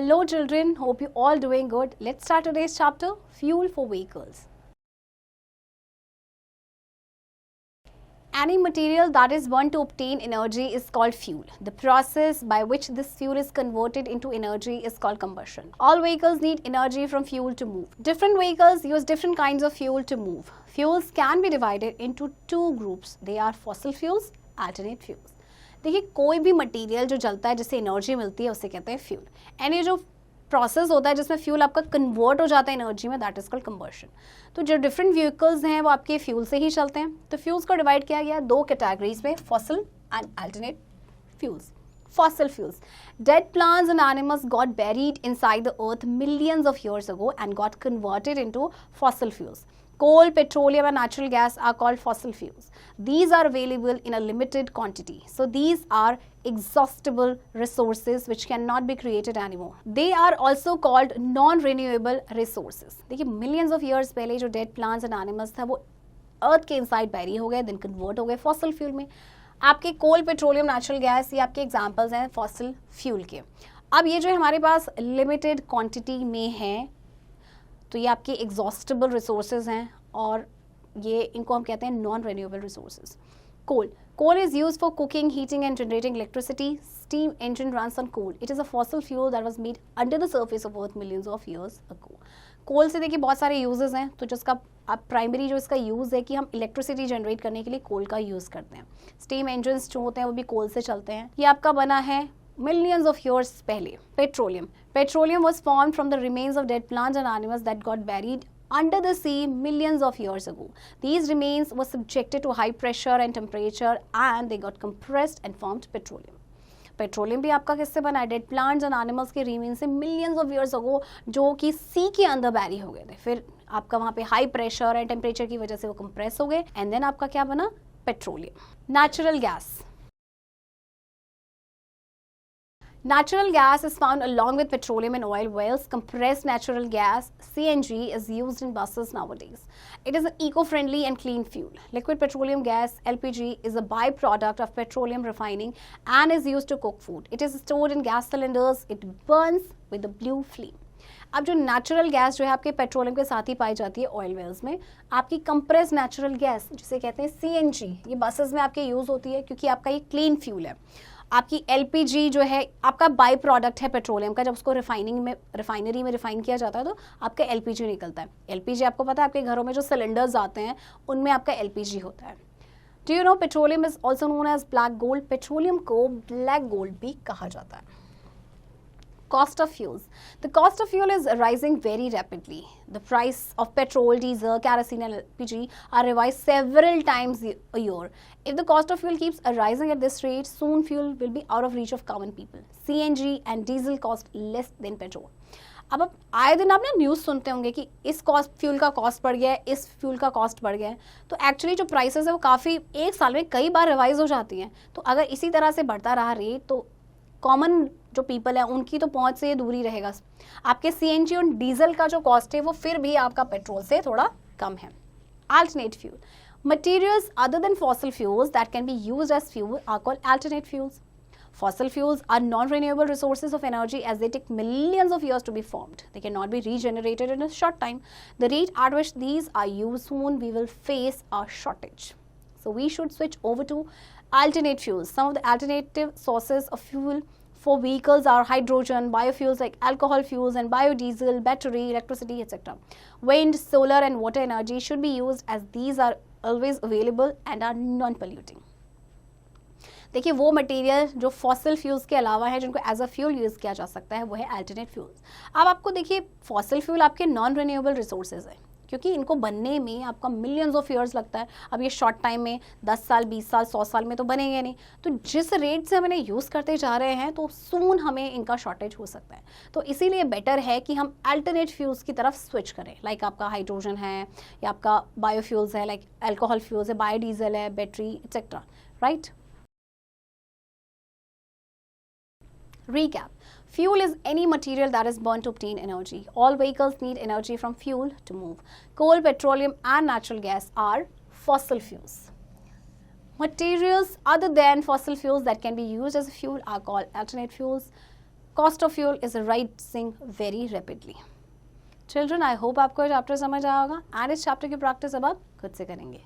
Hello children, hope you all doing good. Let's start today's chapter, Fuel for Vehicles. Any material that is burned to obtain energy is called fuel. The process by which this fuel is converted into energy is called combustion. All vehicles need energy from fuel to move. Different vehicles use different kinds of fuel to move. Fuels can be divided into two groups. They are fossil fuels, alternate fuels. देखिए कोई भी material जो जलता है जिससे energy मिलती है उसे कहते हैं फ्यूल. एंड ये जो प्रोसेस होता है जिसमें फ्यूल आपका कन्वर्ट हो जाता है एनर्जी में, दैट इज कॉल्ड कंबशन. तो जो डिफरेंट व्हीकल्स हैं वो आपके फ्यूल से ही चलते हैं. तो फ्यूल्स को डिवाइड किया गया दो कैटेगरीज में, fossil and alternate fuels. Fossil fuels. Dead plants and animals got buried inside the earth millions of years ago and got converted into fossil fuels. Coal, petroleum and natural gas are called fossil fuels. These are available in a limited quantity. So these are exhaustible resources which cannot be created anymore. They are also called non-renewable resources. देखिए millions of years पहले जो dead plants and animals था वो अर्थ के inside बैरी हो गए, then convert हो गए फॉसिल फ्यूल में. आपके कोल, पेट्रोलियम, नेचुरल गैस ये आपके एग्जांपल्स हैं फॉसिल फ्यूल के. अब ये जो हमारे पास लिमिटेड क्वांटिटी में है तो ये आपके एग्जॉस्टेबल रिसोर्सेज हैं और ये इनको हम कहते हैं non renewable resources. Coal is used for cooking, heating and generating electricity. Steam engine runs on coal. It is a fossil fuel that was made under the surface of earth millions of years ago. कोल से देखिए बहुत सारे uses हैं. तो जिसका आप primary जो इसका यूज़ है कि हम इलेक्ट्रिसिटी जनरेट करने के लिए कोल का यूज़ करते हैं. स्टीम इंजन्स जो होते हैं वो भी कोल से चलते हैं. ये आपका बना है millions of years पहले. Petroleum was formed from the remains of dead plants and animals that got buried under the sea millions of years ago. These remains were subjected to high pressure and temperature and they got compressed and formed petroleum. Petroleum भी आपका किससे बना है? Dead plants and animals के remain से millions of years ago जो कि सी के अंदर बैरी हो गए थे. फिर आपका वहाँ पे हाई प्रेशर एंड टेम्परेचर की वजह से वो कंप्रेस हो गए एंड देन आपका क्या बना? Petroleum. Natural gas. Natural gas is found along with petroleum and oil wells. Compressed natural gas, CNG, is used in buses nowadays. It is an eco-friendly and clean fuel. Liquid petroleum gas, LPG, is a byproduct of petroleum refining and is used to cook food. It is stored in gas cylinders. It burns with a blue flame. अब जो natural gas जो है आपके petroleum के साथ ही पाई जाती है oil Wales में, आपकी कंप्रेस नेचुरल गैस जिसे कहते हैं CNG, ये बसेस में आपके यूज़ होती है क्योंकि आपका ये क्लीन फ्यूल है. आपकी LPG जो है आपका बाई प्रोडक्ट है पेट्रोलियम का. जब उसको रिफाइनरी में रिफाइन किया जाता है तो आपका LPG निकलता है. LPG आपको पता है आपके घरों में जो सिलेंडर्स आते हैं उनमें आपका LPG होता है. Do you know petroleum is also known as black gold. Petroleum को ब्लैक गोल्ड भी कहा जाता है. Cost of fuels. The cost of fuel is rising very rapidly. The price of petrol, diesel, kerosene and LPG are revised several times a year. If the cost of fuel keeps rising at this rate, soon fuel will be out of reach of common people. CNG and diesel cost less than petrol. अब आप आए दिन आप ना news सुनते होंगे कि इस फ्यूल का कॉस्ट बढ़ गया है, इस फ्यूल का कॉस्ट बढ़ गया है. तो एक्चुअली जो प्राइसेस है वो काफ़ी एक साल में कई बार रिवाइज हो जाती हैं. तो अगर इसी तरह से बढ़ता रहा रेट तो कॉमन जो पीपल है उनकी तो पहुंच से दूरी रहेगा. आपके CNG और डीजल का जो कॉस्ट है वो फिर भी आपका पेट्रोल से थोड़ा कम है. Alternate fuel. Materials other than fossil fuels that can be used as fuel are called alternate fuels. Fossil fuels are non-renewable resources of energy as they take millions of years to be formed. They cannot be regenerated in a short time. The rate at which these are used, soon we will face a shortage. So we should switch over to alternate fuels. Some of the alternative sources of fuel for vehicles are hydrogen, biofuels like alcohol fuels and biodiesel, battery, electricity, etc. Wind, solar and water energy should be used as these are always available and are non-polluting. देखिए वो material जो fossil fuels के अलावा है जिनको as a fuel use किया जा सकता है वो है अल्टरनेट फ्यूल्स. अब आपको देखिए फॉसिल फ्यूल आपके नॉन रिन्यूएबल रिसोर्सेज हैं क्योंकि इनको बनने में आपका मिलियंस ऑफ ईयर्स लगता है. अब ये शॉर्ट टाइम में 10 साल 20 साल 100 साल में तो बनेंगे नहीं. तो जिस रेट से हम इन्हें यूज़ करते जा रहे हैं तो सून हमें इनका शॉर्टेज हो सकता है. तो इसीलिए बेटर है कि हम अल्टरनेट फ्यूल्स की तरफ स्विच करें. लाइक आपका हाइड्रोजन है या आपका बायोफ्यूल्स है, लाइक एल्कोहल फ्यूल्स है, बायोडीजल है, battery etcetera. Right. Recap. Fuel is any material that is burned to obtain energy. All vehicles need energy from fuel to move. Coal, petroleum and natural gas are fossil fuels. Materials other than fossil fuels that can be used as a fuel are called alternate fuels. cost of fuel is rising very rapidly. Children, I hope आपको ये chapter समझ आया होगा, and इस chapter की practice अब आप खुद से करेंगे.